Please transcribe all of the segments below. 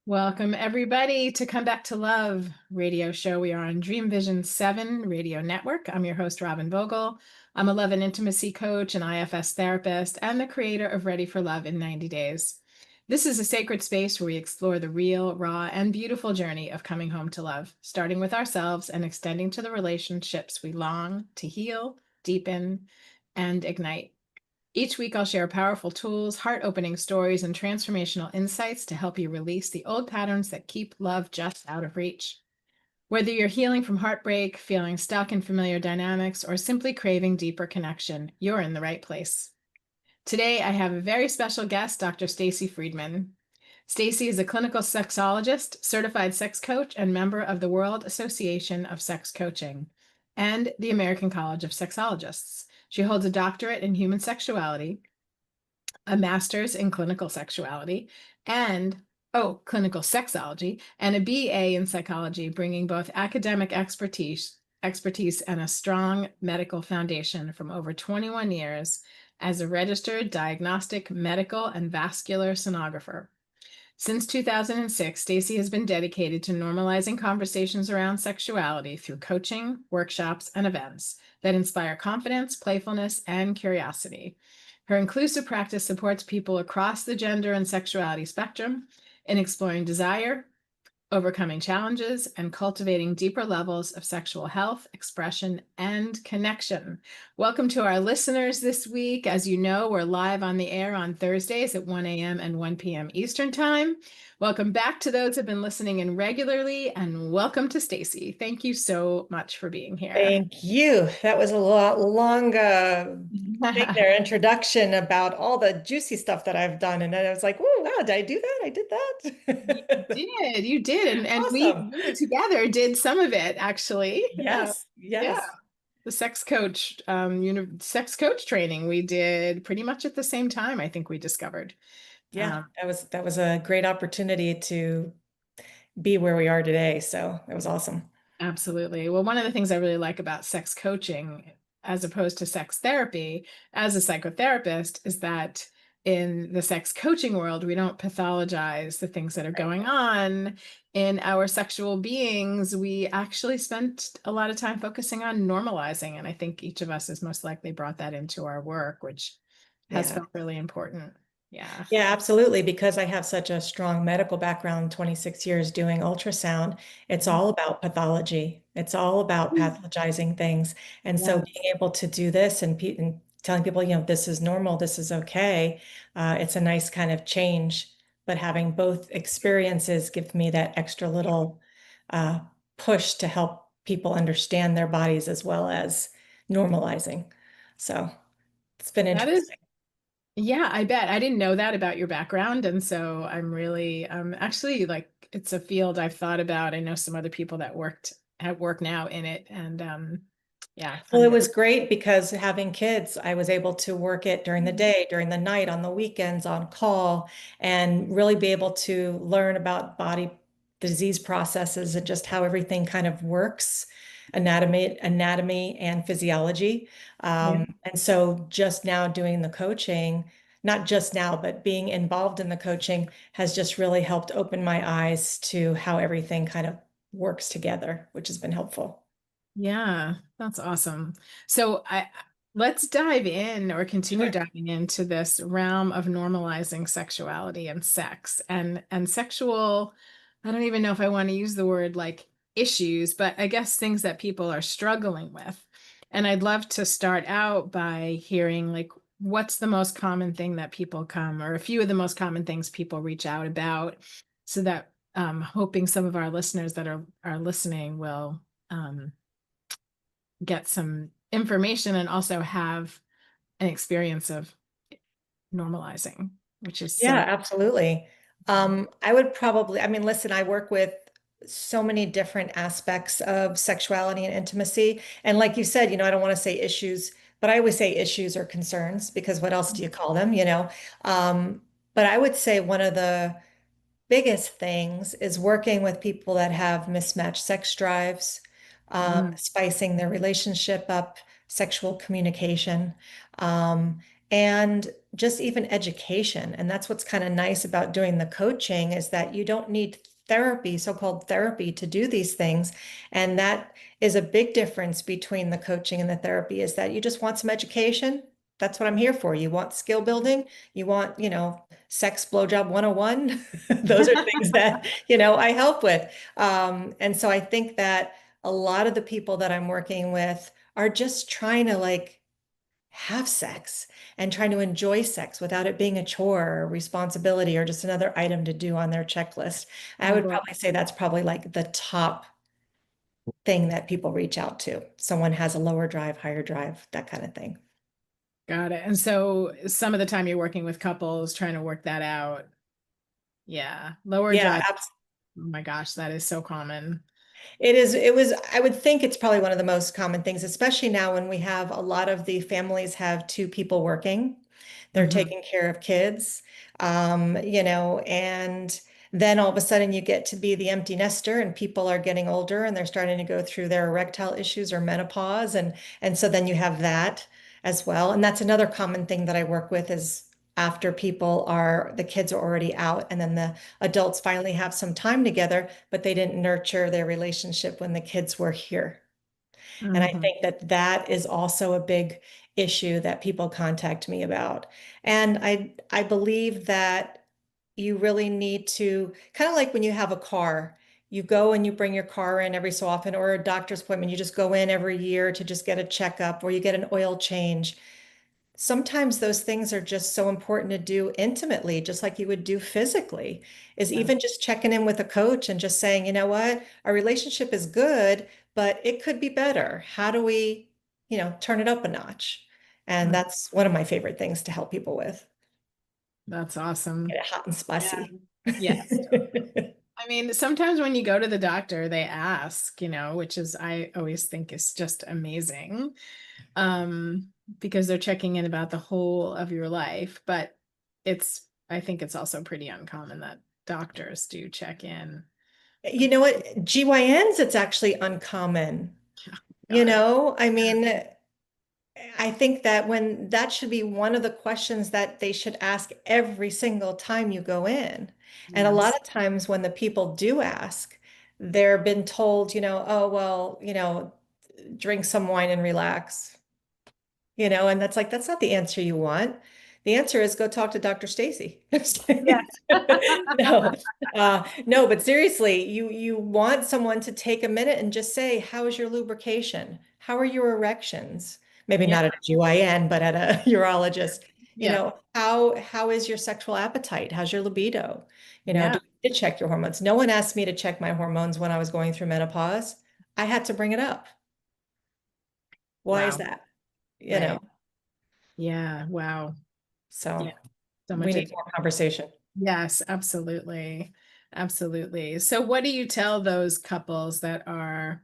Welcome, everybody, to Come Back to Love radio show. We are on Dream Vision 7 radio network. I'm your host, Robyn Vogel. I'm a love and intimacy coach, an IFS therapist, and the creator of Ready for Love in 90 Days. This is a sacred space where we explore the real, raw, and beautiful journey of coming home to love, starting with ourselves and extending to the relationships we long to heal, deepen, and ignite. Each week, I'll share powerful tools, heart opening stories, and transformational insights to help you release the old patterns that keep love just out of reach. Whether you're healing from heartbreak, feeling stuck in familiar dynamics, or simply craving deeper connection, you're in the right place. Today, I have a very special guest, Dr. Stacy Friedman. Stacy is a clinical sexologist, certified sex coach, and member of the World Association of Sex Coaching and the American College of Sexologists. She holds a doctorate in human sexuality, a master's in clinical sexuality, and clinical sexology, and a BA in psychology, bringing both academic expertise and a strong medical foundation from over 21 years as a registered diagnostic medical and vascular sonographer. Since 2006, Stacy has been dedicated to normalizing conversations around sexuality through coaching, workshops, and events that inspire confidence, playfulness, and curiosity. Her inclusive practice supports people across the gender and sexuality spectrum in exploring desire, overcoming challenges, and cultivating deeper levels of sexual health, expression, and connection. Welcome to our listeners this week. As you know, we're live on the air on Thursdays at 1 a.m. and 1 p.m. Eastern Time. Welcome back to those who have been listening in regularly, and welcome to Stacy. Thank you so much for being here. Thank you. That was a lot long thing there, introduction about all the juicy stuff that I've done. And then I was like, oh, wow, did I do that? I did that. You did, and Awesome. we together did some of it actually. Yes, Yeah, yes. the sex coach training we did pretty much at the same time, I think we discovered. Yeah, Um, that was a great opportunity to be where we are today. So it was awesome. Absolutely. Well, one of the things I really like about sex coaching, as opposed to sex therapy, as a psychotherapist, is that in the sex coaching world, we don't pathologize the things that are Right. going on in our sexual beings. We actually spent a lot of time focusing on normalizing. And I think each of us has most likely brought that into our work, which has Yeah. felt really important. Yeah. Yeah, absolutely. Because I have such a strong medical background, 26 years doing ultrasound, it's all about pathology. It's all about pathologizing things. And so Yes. being able to do this and telling people, this is normal, this is okay, it's a nice kind of change. But having both experiences give me that extra little uh, push to help people understand their bodies as well as normalizing. So it's been That is interesting. Yeah, I bet. I didn't know that about your background. And so I'm really actually like it's a field I've thought about. I know some other people that have worked now in it. And yeah, Well, find it it. was great because having kids, I was able to work it during the Mhm. day, during the night, on the weekends, on call, and really be able to learn about body disease processes and just how everything kind of works, anatomy and physiology. Yeah. And so just now doing the coaching, not just now, but being involved in the coaching has just really helped open my eyes to how everything kind of works together, which has been helpful. Yeah, that's awesome. So let's dive in or continue Sure. diving into this realm of normalizing sexuality and sex and sexual, I don't even know if I want to use the word like issues, but I guess things that people are struggling with. And I'd love to start out by hearing like what's the most common thing that people come or a few of the most common things people reach out about so that hoping some of our listeners that are listening will get some information and also have an experience of normalizing, which is Yeah, so. absolutely. I would probably, I mean, listen, I work with so many different aspects of sexuality and intimacy. And like you said, I don't want to say issues, but I always say issues or concerns because what else do you call them? Um, but I would say one of the biggest things is working with people that have mismatched sex drives, Mm, spicing their relationship up, sexual communication, um, and just even education. And that's what's kind of nice about doing the coaching is that you don't need therapy, so-called therapy, to do these things. And that is a big difference between the coaching and the therapy is that you just want some education. That's what I'm here for. You want skill building, you want, sex blowjob 101. Those are things that, I help with. And so I think that a lot of the people that I'm working with are just trying to like have sex and trying to enjoy sex without it being a chore or responsibility or just another item to do on their checklist. I would Well, probably say that's probably like the top thing that people reach out to. Someone has a lower drive, higher drive, that kind of thing. got it. And so some of the time you're working with couples trying to work that out. Yeah. Lower Yeah, drive. Oh my gosh, that is so common. I would think it's probably one of the most common things, especially now when we have a lot of the families have two people working. They're Hmm. taking care of kids, and then all of a sudden you get to be the empty nester and people are getting older and they're starting to go through their erectile issues or menopause. And so then you have that as well. And that's another common thing that I work with is after the kids are already out and then the adults finally have some time together, but they didn't nurture their relationship when the kids were here. And I Hmm. think that that is also a big issue that people contact me about. And I believe that you really need to kind of like when you have a car, you go and you bring your car in every so often, or a doctor's appointment, you just go in every year to just get a checkup or you get an oil change. Sometimes those things are just so important to do intimately, just like you would do physically, is Yeah. even just checking in with a coach and just saying, you know what, our relationship is good, but it could be better. How do we, turn it up a notch? And Mm, that's one of my favorite things to help people with. that's awesome. Get it hot and Yeah. spicy. Yes. I mean, sometimes when you go to the doctor, they ask, which is I always think is just amazing. Because they're checking in about the whole of your life, but I think it's also pretty uncommon that doctors do check in. You know what? GYNs, it's actually uncommon. God. I Yeah. mean, I think that when that should be one of the questions that they should ask every single time you go in. And a lot Yes. of times when the people do ask, they're been told, oh, well, drink some wine and relax, and that's like, that's not the answer you want. The answer is go talk to Dr. Stacy. Yes. No, no, but seriously, you want someone to take a minute and just say, how is your lubrication? How are your erections? Maybe Yeah. not at a GYN, but at a urologist. Yeah. How is your sexual appetite? How's your libido? Yeah. Do you check your hormones? No one asked me to check my hormones when I was going through menopause. I had to bring it up. Why is Wow. that? You know, Right. Yeah. Wow. so Yeah. So we much. need more conversation. Yes, absolutely. Absolutely. So what do you tell those couples that are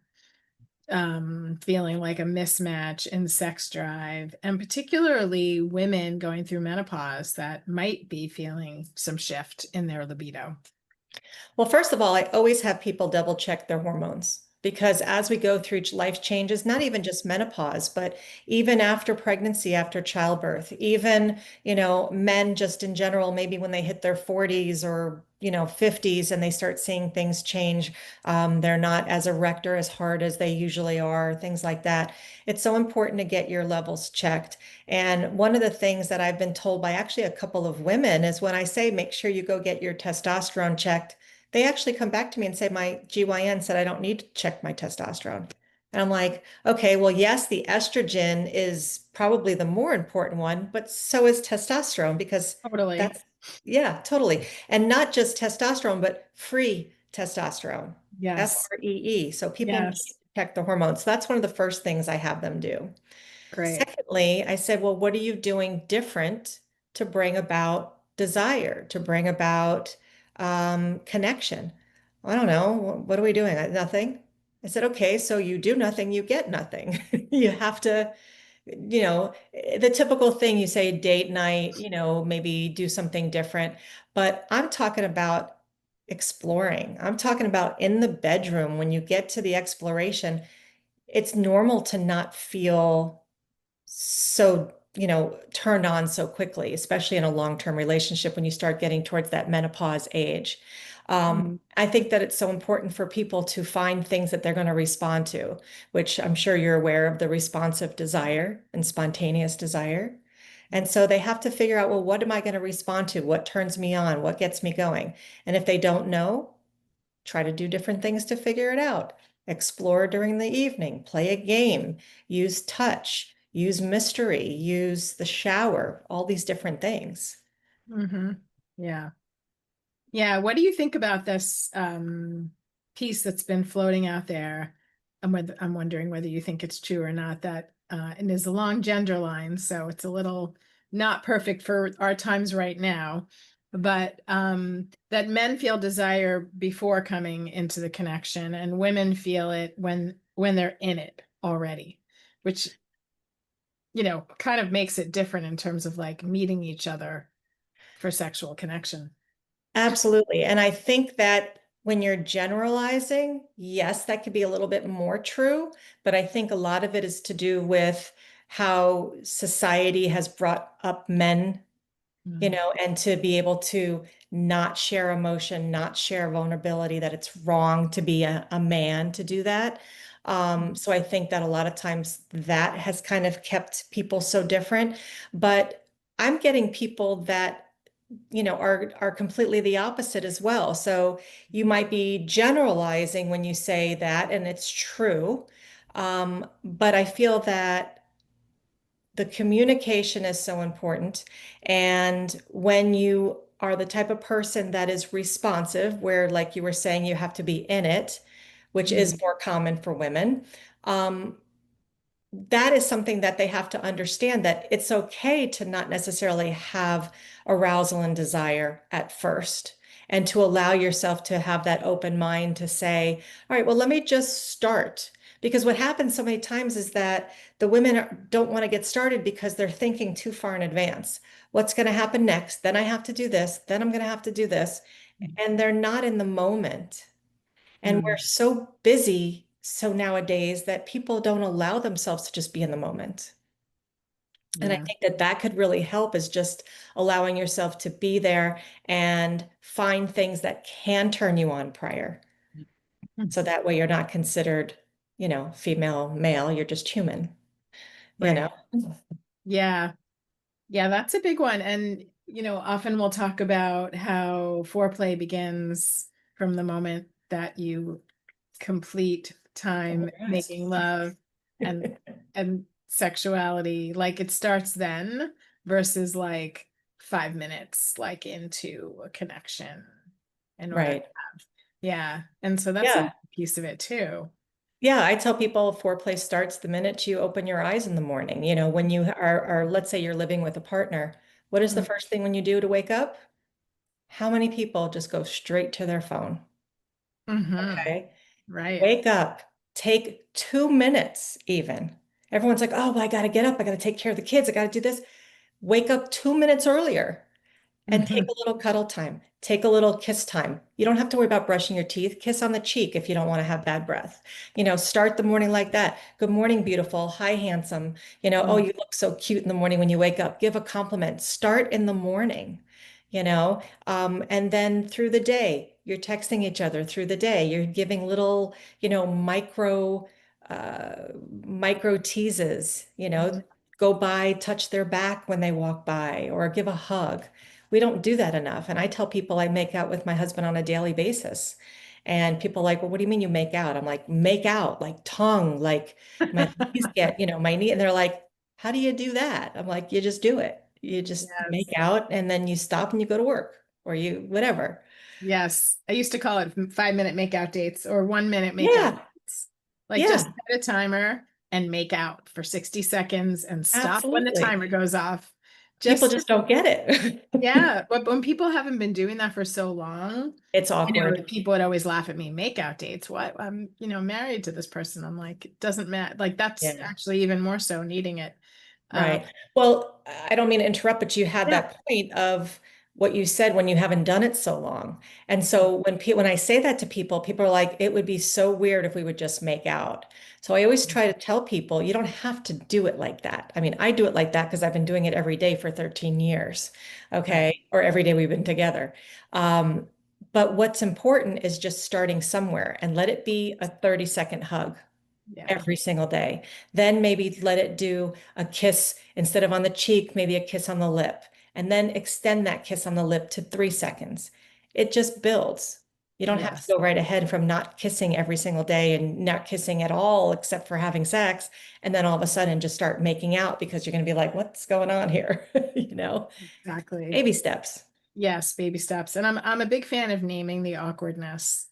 feeling like a mismatch in sex drive, and particularly women going through menopause that might be feeling some shift in their libido? Well, first of all, I always have people double check their hormones because as we go through life changes, not even just menopause, but even after pregnancy, after childbirth, even, men just in general, maybe when they hit their 40s or, 50s and they start seeing things change, they're not as erect or as hard as they usually are, things like that. It's so important to get your levels checked. And one of the things that I've been told by actually a couple of women is when I say, make sure you go get your testosterone checked, they actually come back to me and say, my GYN said I don't need to check my testosterone. And I'm like, okay, well, yes, the estrogen is probably the more important one, but so is testosterone because Totally. that's, yeah, totally. And not just testosterone, but free testosterone, Yes. FREE. So people need to Yes. check the hormones. So that's one of the first things I have them do. Great. Secondly, I said, well, what are you doing different to bring about desire, to bring about connection? I don't know. What are we doing? Nothing. I said, okay, so you do nothing, you get nothing. You have to, the typical thing you say date night, maybe do something different. But I'm talking about exploring. I'm talking about in the bedroom when you get to the exploration, it's normal to not feel so turned on so quickly, especially in a long-term relationship when you start getting towards that menopause age. I think that it's so important for people to find things that they're going to respond to, which I'm sure you're aware of the responsive desire and spontaneous desire. And so they have to figure out, well, what am I going to respond to? What turns me on? What gets me going? And if they don't know, try to do different things to figure it out. Explore during the evening, play a game, use touch, use mystery, use the shower, all these different things. Mm-hmm. Yeah. Yeah, what do you think about this piece that's been floating out there? I'm wondering whether you think it's true or not that and is along gender lines, so it's a little not perfect for our times right now, but that men feel desire before coming into the connection and women feel it when they're in it already, which kind of makes it different in terms of like meeting each other for sexual connection. Absolutely. And I think that when you're generalizing, yes, that could be a little bit more true, but I think a lot of it is to do with how society has brought up men, Mm. and to be able to not share emotion, not share vulnerability, that it's wrong to be a man to do that. So I think that a lot of times that has kind of kept people so different. But I'm getting people that, are completely the opposite as well. So you might be generalizing when you say that, and it's true. But I feel that the communication is so important. And when you are the type of person that is responsive, where, like you were saying, you have to be in it, which Mm. is more common for women, that is something that they have to understand, that it's okay to not necessarily have arousal and desire at first, and to allow yourself to have that open mind to say, all right, well, let me just start. Because what happens so many times is that the women don't want to get started because they're thinking too far in advance. What's going to happen next? Then I have to do this. Then I'm going to have to do this. And they're not in the moment. And we're Mm. so busy so nowadays that people don't allow themselves to just be in the moment. And I Yeah. think that that could really help, is just allowing yourself to be there and find things that can turn you on prior. Mm. So that way you're not considered, female, male, you're just human, you know? Right. Yeah. Yeah, that's a big one. And, often we'll talk about how foreplay begins from the moment that you complete Oh, time yes. making love and and sexuality. Like it starts then versus like 5 minutes like into a connection in order. Right. Yeah. And so that's a Yeah. piece of it too. Yeah, I tell people foreplay starts the minute you open your eyes in the morning. When you are, let's say you're living with a partner, what is the first thing when you do to wake up? How many people just go straight to their phone? Mm-hmm. Okay. Right. Wake up, take 2 minutes even. Everyone's like, oh, well, I got to get up. I got to take care of the kids. I got to do this. Wake up 2 minutes earlier and take Mm-hmm. a little cuddle time. Take a little kiss time. You don't have to worry about brushing your teeth. Kiss on the cheek if you don't want to have bad breath. Start the morning like that. Good morning, beautiful. Hi, handsome. Oh, you look so cute in the morning when you wake up. Give a compliment. Start in the morning, and then through the day, you're texting each other through the day. You're giving little, uh, micro teases, go by, touch their back when they walk by, or give a hug. We don't do that enough. And I tell people I make out with my husband on a daily basis. And people are like, well, what do you mean you make out? I'm like, make out, like tongue, like my knees get, my knee. And they're like, how do you do that? I'm like, you just do it. You just make Yes. out and then you stop and you go to work, or you, whatever. Yes. I used to call it 5 minute makeout dates or 1 minute makeout Yeah. dates. Like just Yeah. set a timer and make out for 60 seconds and stop when the Absolutely. timer goes off. People Just, just don't get it. yeah. But when people haven't been doing that for so long, It's awkward. people would always laugh at me, makeout dates. What? I'm, married to this person. I'm like, it doesn't matter. Like that's Yeah. actually even more so needing it. Um, Right. Well, I don't mean to interrupt, but you had yeah. that point of what you said when you haven't done it so long. And so when I say that to people, people are like, it would be so weird if we would just make out. So I always try to tell people, you don't have to do it like that. I mean, I do it like that because I've been doing it every day for 13 years. Right. Okay. Or every day we've been together. Um, but what's important is just starting somewhere and let it be a 30-second hug Yeah. every single day. Then maybe let it do a kiss instead of on the cheek, maybe a kiss on the lip, and then extend that kiss on the lip to 3 seconds. It just builds. You don't have to Yes. go right ahead from not kissing every single day and not kissing at all except for having sex. And then all of a sudden just start making out because you're going to be like, what's going on here? You know, Exactly. baby steps. Yes, baby steps. And I'm a big fan of naming the awkwardness.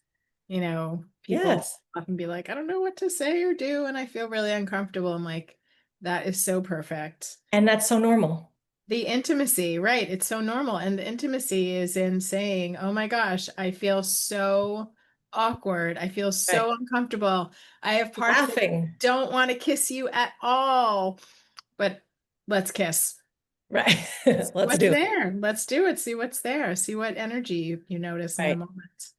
People Yes. often be like, I don't know what to say or do, and I feel really uncomfortable. I'm like, that is so perfect. And that's so normal. The intimacy, right? It's so normal. And the intimacy is in saying, oh my gosh, I feel so awkward. I feel Right. so uncomfortable. I have parts that Laughing. don't want to kiss you at all, but let's kiss. Right. See Let's what's do it. there. Let's do it. See what's there. See what energy you notice in the Right. moment.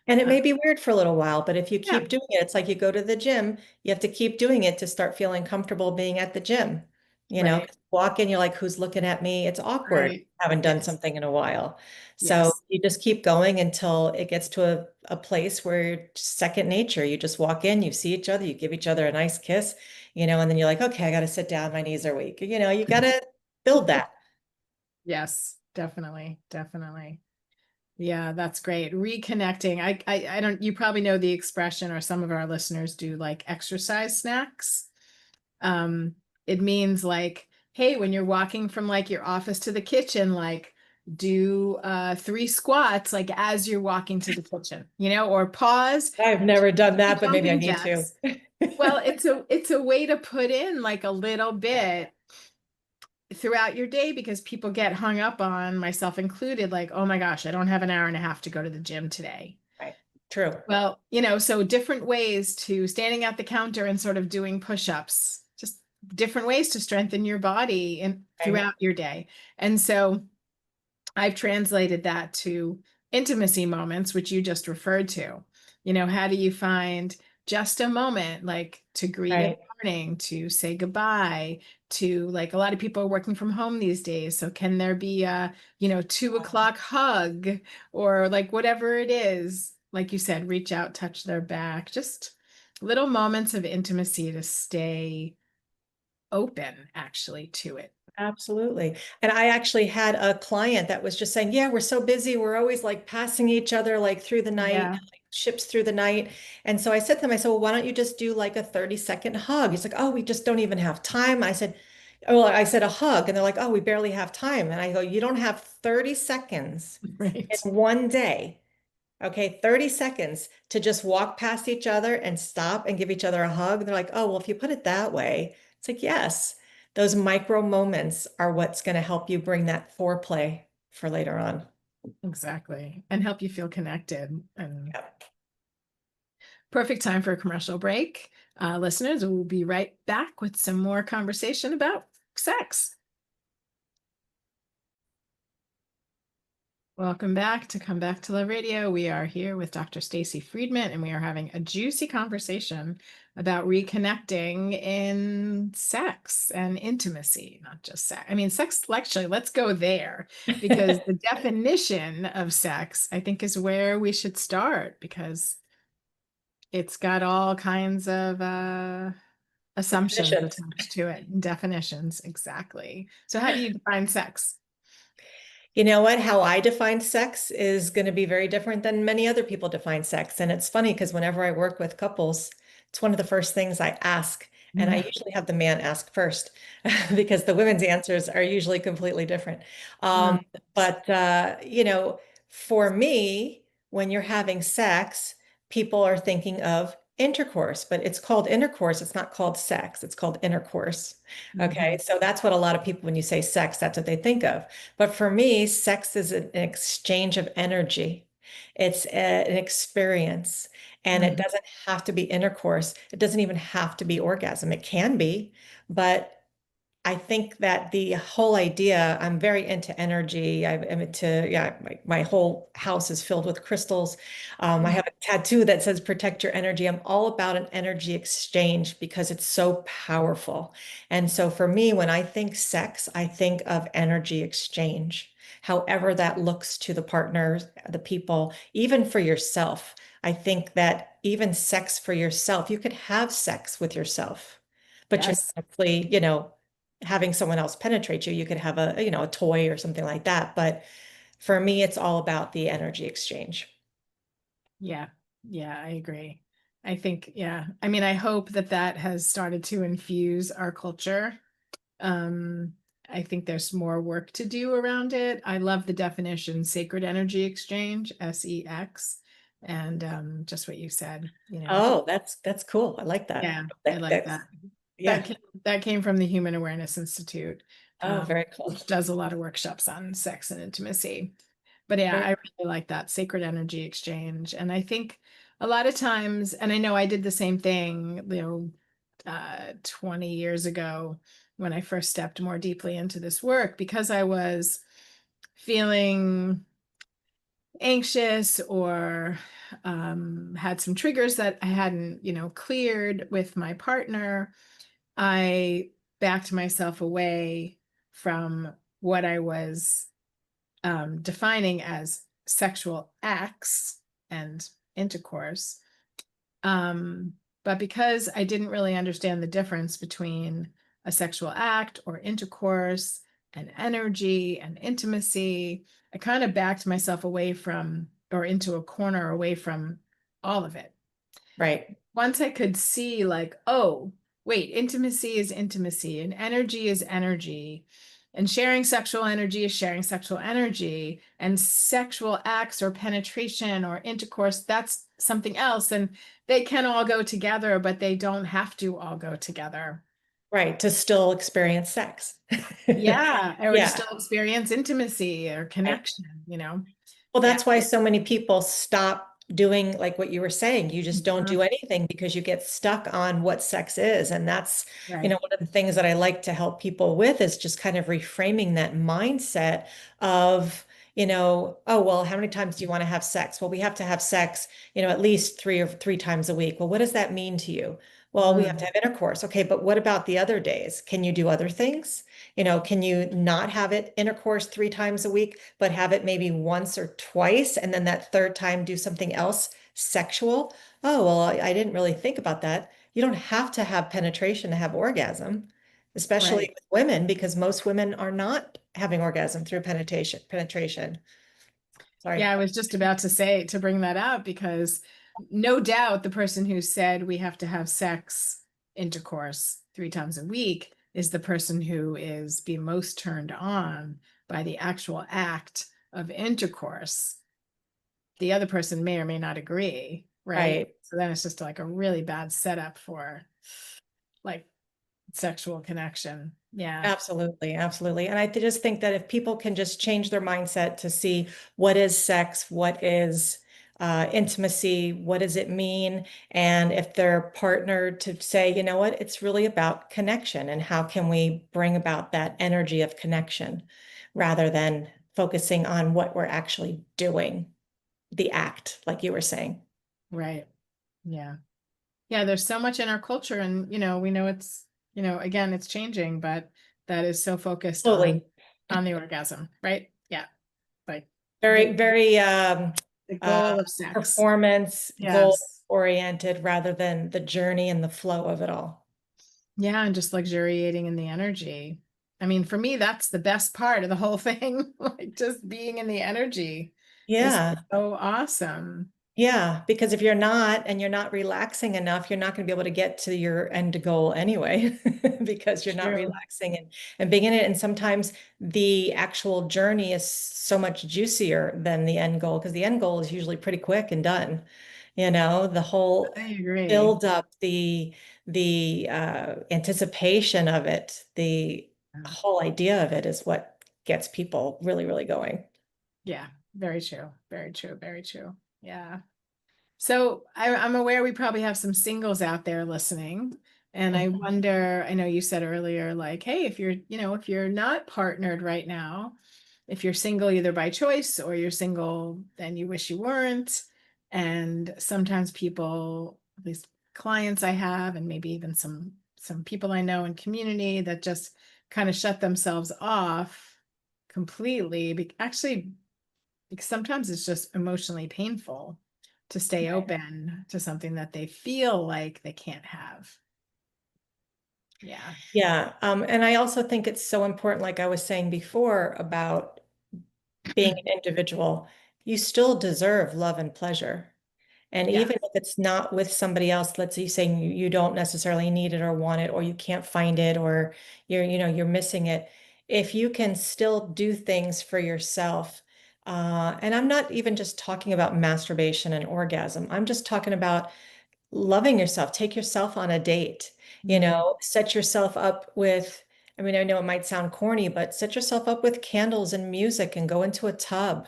And it Uh, may be weird for a little while, but if you yeah, keep doing it, it's like you go to the gym, you have to keep doing it to start feeling comfortable being at the gym. You know, right, 'cause you walk in, you're like, who's looking at me? It's awkward. right. Haven't done Yes, something in a while. So yes, you just keep going until it gets to a place where it's second nature. You just walk in, you see each other, you give each other a nice kiss, and then you're like, okay, I got to sit down. My knees are weak. You got to build that. yes, definitely, definitely. Yeah, that's great. Reconnecting. I don't, you probably know the expression, or some of our listeners do, like exercise snacks. Um, it means like, hey, when you're walking from like your office to the kitchen, like do 3 squats like as you're walking to the kitchen, or pause, I've never done do that, but maybe I jumping need to. jacks. Well, it's a way to put in like a little bit throughout your day, because people get hung up on, myself included, like, oh my gosh, I don't have an hour and a half to go to the gym today. Right. True. Well, so different ways to standing at the counter and sort of doing push-ups, just different ways to strengthen your body and Right. throughout your day. And so I've translated that to intimacy moments, which you just referred to. How do you find just a moment, like to greet in Right. the morning, to say goodbye, to, like, a lot of people are working from home these days. So can there be a, 2 o'clock hug, or like whatever it is, like you said, reach out, touch their back, just little moments of intimacy to stay open actually to it. Absolutely. And I actually had a client that was just saying, yeah, we're so busy. We're always like passing each other like through the night, Yeah. like ships through the night. And so I said to him, I said, well, why don't you just do like a 30-second hug? He's like, oh, we just don't even have time. I said a hug. And they're like, oh, we barely have time. And I go, you don't have 30 seconds Right. in one day. Okay, 30 seconds to just walk past each other and stop and give each other a hug. They're like, oh, well, if you put it that way, it's like, yes, those micro moments are what's going to help you bring that foreplay for later on. Exactly. And help you feel connected. And Yeah. perfect time for a commercial break. Listeners, we'll be right back with some more conversation about sex. Welcome back to Come Back to Love Radio. We are here with Dr. Stacy Friedman, and we are having a juicy conversation about reconnecting in sex and intimacy, not just sex. I mean, sex, actually, let's go there, because the definition of sex, I think, is where we should start, because it's got all kinds of assumptions Definitions. attached to it, definitions. Exactly. So, how do you define sex? You know what? How I define sex is going to be very different than many other people define sex. And it's funny because whenever I work with couples, it's one of the first things I ask. And I Yeah. usually have the man ask first because the women's answers are usually completely different. Um, Mm, but for me, when you're having sex, people are thinking of intercourse, but it's called intercourse. It's not called sex. It's called intercourse. Okay. mhm, So that's what a lot of people, when you say sex, that's what they think of. But for me, sex is an exchange of energy. It's an experience, and it mhm. doesn't have to be intercourse. It doesn't even have to be orgasm. It can be, but I think that the whole idea, I'm very into energy. I'm into, yeah, my whole house is filled with crystals. I Mm. have a tattoo that says protect your energy. I'm all about an energy exchange because it's so powerful. And so for me, when I think sex, I think of energy exchange, however that looks to the partners, the people, even for yourself. I think that even sex for yourself, you could have sex with yourself, but you're Yes. not actually, having someone else penetrate you. You could have a toy or something like that. But for me, it's all about the energy exchange. Yeah. Yeah, I agree. I think, yeah. I mean, I hope that that has started to infuse our culture. Um, I think there's more work to do around it. I love the definition sacred energy exchange, SEX, and just what you said, Oh, that's cool. I like that. yeah, I That like that's that. That yeah. came, that came from the Human Awareness Institute, Oh, very cool. which does a lot of workshops on sex and intimacy. But yeah, Very I really like that sacred energy exchange. And I think a lot of times, and I know I did the same thing, 20 years ago when I first stepped more deeply into this work, because I was feeling anxious or had some triggers that I hadn't, cleared with my partner. I backed myself away from what I was defining as sexual acts and intercourse. Um, but because I didn't really understand the difference between a sexual act or intercourse and energy and intimacy, I kind of backed myself away from or into a corner away from all of it. right. Once I could see, like, oh, wait, intimacy is intimacy and energy is energy. And sharing sexual energy is sharing sexual energy. And sexual acts or penetration or intercourse, that's something else. And they can all go together, but they don't have to all go together. Right. To still experience sex. Yeah. Or to Yeah. still experience intimacy or Right. connection. Well, Yeah. that's why so many people stop doing like what you were saying. You just don't Mhm. do anything because you get stuck on what sex is. And that's, Right. one of the things that I like to help people with is just kind of reframing that mindset of, oh, well, how many times do you want to have sex? Well, we have to have sex, at least three times a week. Well, what does that mean to you? Well, we have to Mm. have intercourse. Okay, but what about the other days? Can you do other things? Can you not have it intercourse three times a week, but have it maybe once or twice, and then that third time do something else sexual? Oh, well, I didn't really think about that. You don't have to have penetration to have orgasm, especially Right. with women, because most women are not having orgasm through penetration. Sorry. Yeah, I was just about to say to bring that up because no doubt the person who said we have to have sex intercourse 3 times a week is the person who is being most turned on by the actual act of intercourse. The other person may or may not agree, right? Right. So then it's just like a really bad setup for like sexual connection. Yeah, Absolutely, absolutely. And I just think that if people can just change their mindset to see what is sex, what is intimacy, what does it mean, and if they're partnered to say, you know what, it's really about connection and how can we bring about that energy of connection rather than focusing on what we're actually doing, the act, like you were saying. right. Yeah. Yeah, there's so much in our culture, and we know it's, again, it's changing, but that is so focused on Slowly, the orgasm, right? Yeah, like very, the very the uh, goal of sex. performance goal Yes. oriented rather than the journey and the flow of it all. Yeah, and just luxuriating in the energy. I mean, for me, that's the best part of the whole thing. Like just being in the energy is Yeah. so awesome. Yeah. Because if you're not and you're not relaxing enough, you're not going to be able to get to your end goal anyway, because you're not True. relaxing and being in it. And sometimes the actual journey is so much juicier than the end goal because the end goal is usually pretty quick and done. The whole I agree. build up, the anticipation of it, the whole idea of it is what gets people really, really going. Yeah, very true. Very true. Very true. Yeah. So I'm aware we probably have some singles out there listening. And I Mhm. wonder, I know you said earlier, like, hey, if you're, if you're not partnered right now, if you're single either by choice or you're single and you wish you weren't. And sometimes people, at least clients I have, and maybe even some people I know in community that just kind of shut themselves off completely. Actually, because sometimes it's just emotionally painful to stay open to something that they feel like they can't have. Yeah. Yeah. And I also think it's so important, like I was saying before, about being an individual. You still deserve love and pleasure. And Yeah. even if it's not with somebody else, let's say you're saying you don't necessarily need it or want it, or you can't find it, or you're missing it. If you can still do things for yourself, and I'm not even just talking about masturbation and orgasm. I'm just talking about loving yourself. Take yourself on a date, Mm, set yourself up with, I mean, I know it might sound corny, but set yourself up with candles and music and go into a tub,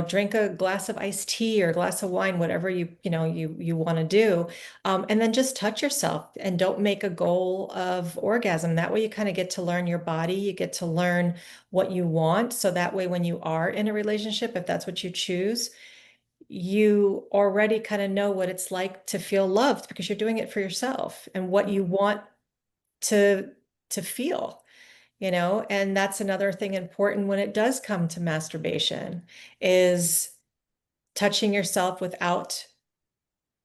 drink a glass of iced tea or a glass of wine, whatever you want to do. And then just touch yourself and don't make a goal of orgasm. That way you kind of get to learn your body. You get to learn what you want. So that way, when you are in a relationship, if that's what you choose, you already kind of know what it's like to feel loved because you're doing it for yourself and what you want to to feel, and that's another thing important when it does come to masturbation is touching yourself without,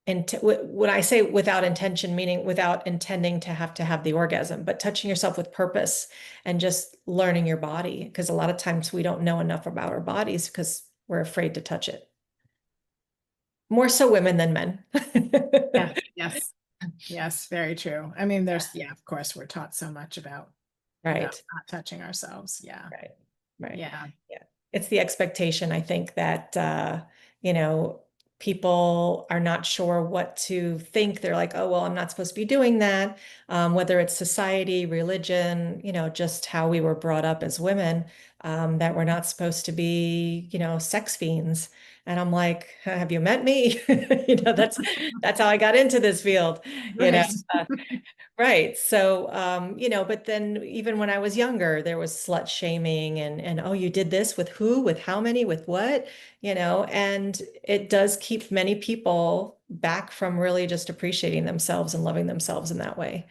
and when I say without intention, meaning without intending to have the orgasm, but touching yourself with purpose and just learning your body, because a lot of times we don't know enough about our bodies because we're afraid to touch it. More so women than men. yeah. Yes. Yes. Very true. I mean, yeah, of course, we're taught so much about Right, not touching ourselves. Yeah. right, right. Yeah. Yeah. It's the expectation, I think, that you know, people are not sure what to think. They're like, oh, well, I'm not supposed to be doing that. Whether it's society, religion, just how we were brought up as women, that we're not supposed to be, sex fiends. And I'm like, have you met me? That's how I got into this field, you know. Right. Right. So, but then even when I was younger, there was slut shaming and oh, you did this with who, with how many, with what, and it does keep many people back from really just appreciating themselves and loving themselves in that way.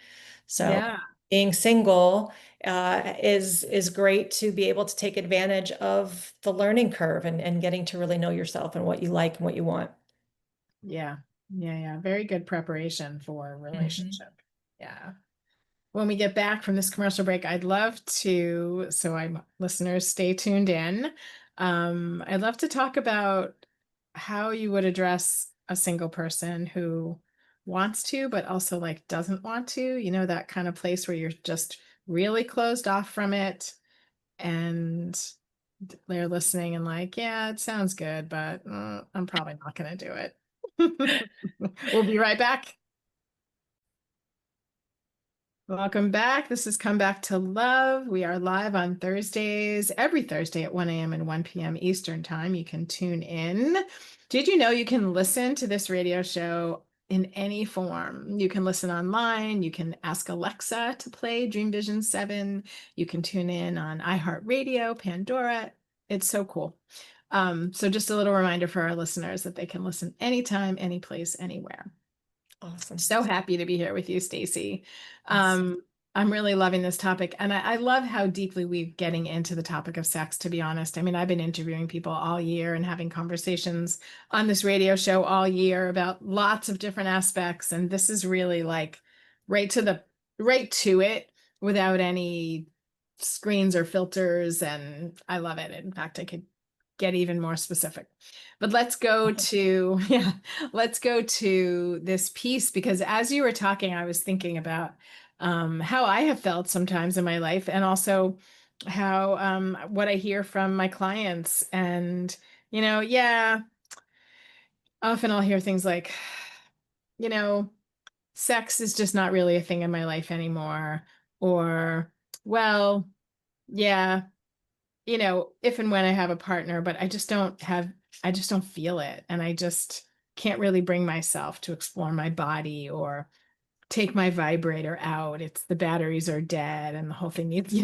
So Yeah. being single is great to be able to take advantage of the learning curve and getting to really know yourself and what you like and what you want. Yeah. Yeah. Yeah. Very good preparation for a Mhm. relationship. Yeah. When we get back from this commercial break, I'd love to, so I'm listeners, stay tuned in. I'd love to talk about how you would address a single person who wants to, but also like doesn't want to, that kind of place where you're just really closed off from it and they're listening and like, yeah, it sounds good, but I'm probably not going to do it. We'll be right back. Welcome back. This is Come Back to Love. We are live on Thursdays, every Thursday at 1 a.m. and 1 p.m. Eastern Time. You can tune in. Did you know you can listen to this radio show in any form? You can listen online. You can ask Alexa to play Dream Vision 7. You can tune in on iHeartRadio, Pandora. It's so cool. So just a little reminder for our listeners that they can listen anytime, any place, anywhere. Awesome. So happy to be here with you, Stacy. Yes. I'm really loving this topic, and I love how deeply we're getting into the topic of sex, to be honest. I mean, I've been interviewing people all year and having conversations on this radio show all year about lots of different aspects, and this is really like right to the right to it without any screens or filters, and I love it. In fact, I could get even more specific. But let's go to, yeah, let's go to this piece because as you were talking, I was thinking about how I have felt sometimes in my life and also how what I hear from my clients. And, yeah, often I'll hear things like, you know, sex is just not really a thing in my life anymore. Or, well, yeah, if and when I have a partner, but I just don't feel it. And I just can't really bring myself to explore my body or take my vibrator out. It's the batteries are dead and the whole thing needs,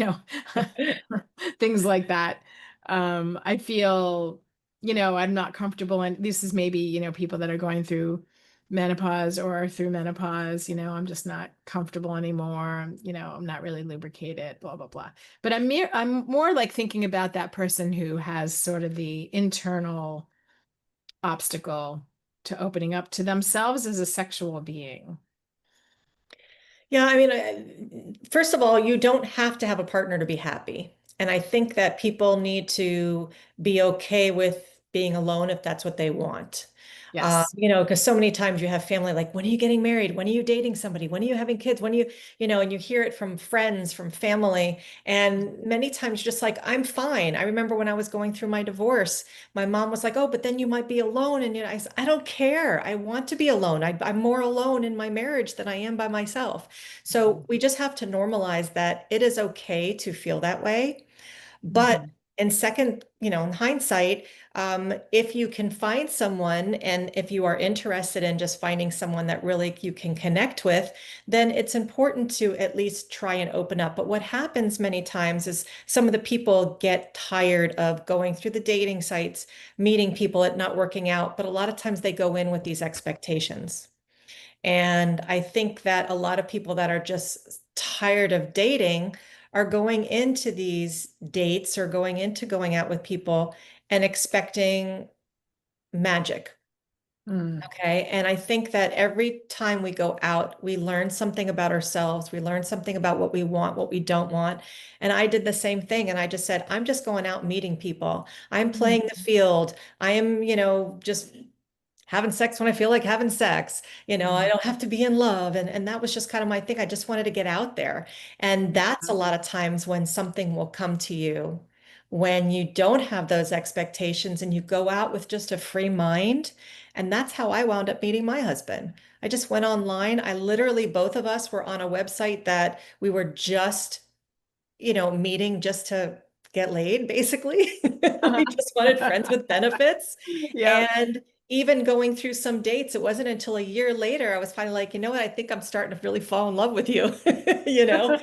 things like that. I feel, I'm not comfortable. And this is maybe, people that are going through menopause or through menopause, I'm just not comfortable anymore. I'm not really lubricated, blah, blah, blah. But I'm more like thinking about that person who has sort of the internal obstacle to opening up to themselves as a sexual being. Yeah, I mean, first of all, you don't have to have a partner to be happy. And I think that people need to be okay with being alone if that's what they want. Yes. Because so many times you have family like, when are you getting married? When are you dating somebody? When are you having kids? When are and you hear it from friends, from family. And many times you're just like, I'm fine. I remember when I was going through my divorce, my mom was like, oh, but then you might be alone. And I said, I don't care. I want to be alone. I'm more alone in my marriage than I am by myself. So we just have to normalize that it is okay to feel that way. But Mhm. in hindsight, if you can find someone and if you are interested in just finding someone that really you can connect with, then it's important to at least try and open up. But what happens many times is some of the people get tired of going through the dating sites, meeting people, it not working out. But a lot of times they go in with these expectations. And I think that a lot of people that are just tired of dating are going into these dates or going into going out with people and expecting magic. Mm. Okay. And I think that every time we go out, we learn something about ourselves. We learn something about what we want, what we don't want. And I did the same thing. And I just said, I'm just going out meeting people. I'm playing the field. I am, just having sex when I feel like having sex. I Mm. don't have to be in love. And that was just kind of my thing. I just wanted to get out there. And that's a lot of times when something will come to you when you don't have those expectations and you go out with just a free mind. And that's how I wound up meeting my husband. I just went online. I literally, both of us were on a website that we were just meeting just to get laid, basically. We just wanted friends with benefits. Yep. And even going through some dates, it wasn't until a year later I was finally like, you know what, I think I'm starting to really fall in love with you, you know?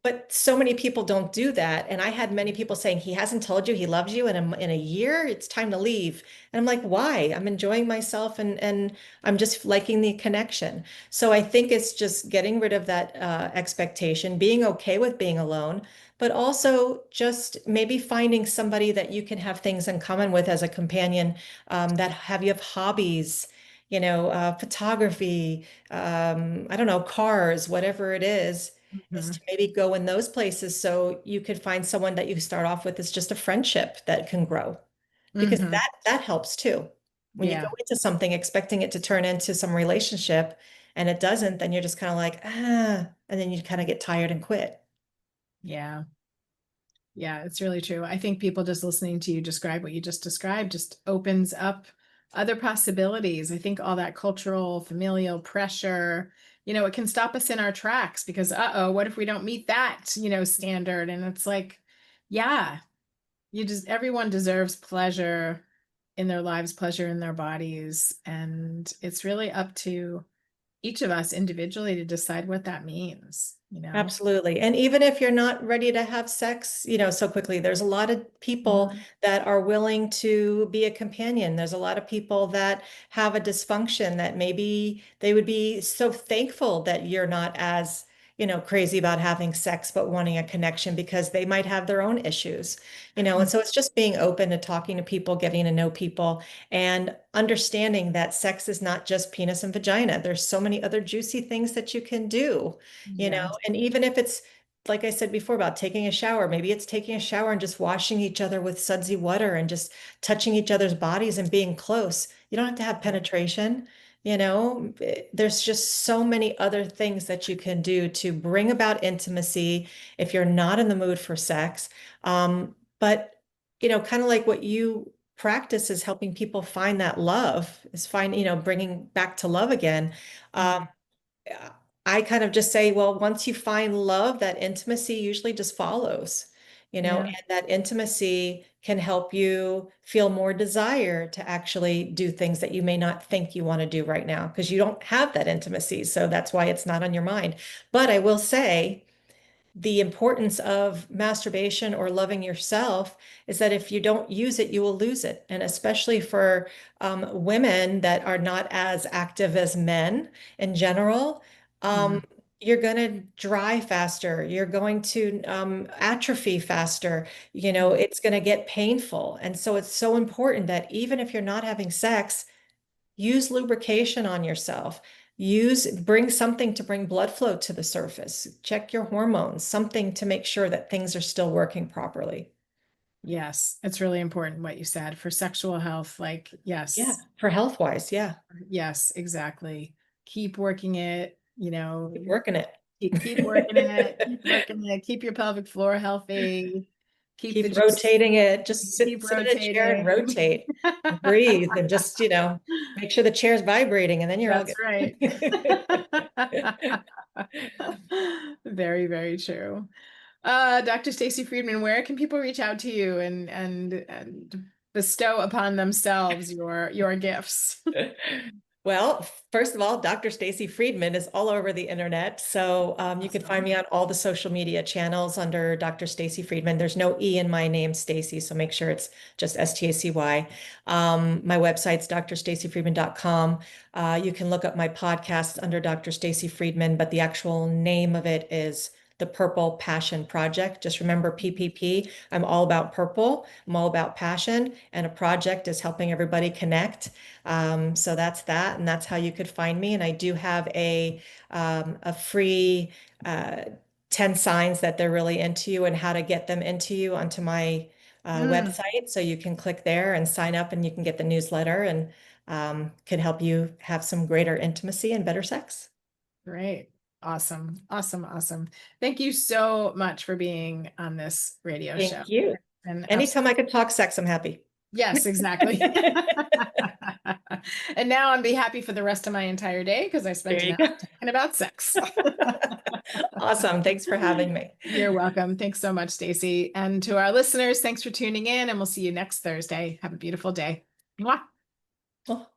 But so many people don't do that. And I had many people saying, he hasn't told you he loves you in a year, it's time to leave. And I'm like, why? I'm enjoying myself and I'm just liking the connection. So I think it's just getting rid of that expectation, being okay with being alone, but also just maybe finding somebody that you can have things in common with as a companion, that you have hobbies, photography, I don't know, cars, whatever it is to Mhm. maybe go in those places so you could find someone that you start off with as just a friendship that can grow because Mhm. that helps too. When you go Yeah. into something expecting it to turn into some relationship and it doesn't, then you're just kind of like, and then you kind of get tired and quit. Yeah. Yeah, it's really true. I think people just listening to you describe what you just described just opens up other possibilities. I think all that cultural, familial pressure, it can stop us in our tracks because, uh-oh, what if we don't meet that, standard? And it's like, yeah, everyone deserves pleasure in their lives, pleasure in their bodies. And it's really up to each of us individually to decide what that means. Absolutely. And even if you're not ready to have sex, so quickly, there's a lot of people Mhm. that are willing to be a companion. There's a lot of people that have a dysfunction that maybe they would be so thankful that you're not as, crazy about having sex, but wanting a connection because they might have their own issues. And so it's just being open to talking to people, getting to know people, and understanding that sex is not just penis and vagina. There's so many other juicy things that you can do. Yeah. And even if it's, like I said before, about taking a shower, maybe it's taking a shower and just washing each other with sudsy water and just touching each other's bodies and being close. You don't have to have penetration. There's just so many other things that you can do to bring about intimacy if you're not in the mood for sex. But kind of like what you practice is helping people find that love, bringing back to love again. Um, Mhm. I kind of just say, well, once you find love, that intimacy usually just follows. and Yeah. that intimacy can help you feel more desire to actually do things that you may not think you want to do right now because you don't have that intimacy. So that's why it's not on your mind. But I will say, the importance of masturbation or loving yourself is that if you don't use it, you will lose it. And especially for women that are not as active as men in general, Mm. you're going to dry faster. You're going to atrophy faster. Mm. It's going to get painful. And so it's so important that even if you're not having sex, use lubrication on yourself. Bring something to bring blood flow to the surface. Check your hormones, something to make sure that things are still working properly. Yes, it's really important what you said for sexual health. Yeah, Yes, for health wise, yeah. yes, exactly. Keep working it, Keep working it. keep working it, keep working it, keep your pelvic floor healthy, keep the Keep juice, rotating it. Just keep sit in a chair and rotating. rotate and breathe and just, make sure the chair's vibrating and then you're all That's good. right. Very, very true. Dr. Stacy Friedman, where can people reach out to you and bestow upon themselves your gifts? Well, first of all, Dr. Stacy Friedman is all over the internet. So you can find Awesome. me on all the social media channels under Dr. Stacy Friedman. There's no E in my name, Stacy, so make sure it's just Stacy. My website's drstacyfriedman.com. You can look up my podcast under Dr. Stacy Friedman, but the actual name of it is the Purple Passion Project. Just remember PPP. I'm all about purple. I'm all about passion, and a project is helping everybody connect. So that's that, and that's how you could find me. And I do have a free uh, 10 signs that they're really into you and how to get them into you onto my Mm, website. So you can click there and sign up, and you can get the newsletter and could help you have some greater intimacy and better sex. great. Awesome. Awesome. Awesome. Thank you so much for being on this radio show. Thank you. And Anytime I could talk sex, I'm happy. yes, exactly. And now I'm be happy for the rest of my entire day because I spent There an you hour go. talking about sex. Awesome. Thanks for having me. You're welcome. Thanks so much, Stacy. And to our listeners, thanks for tuning in, and we'll see you next Thursday. Have a beautiful day. Mwah. Well,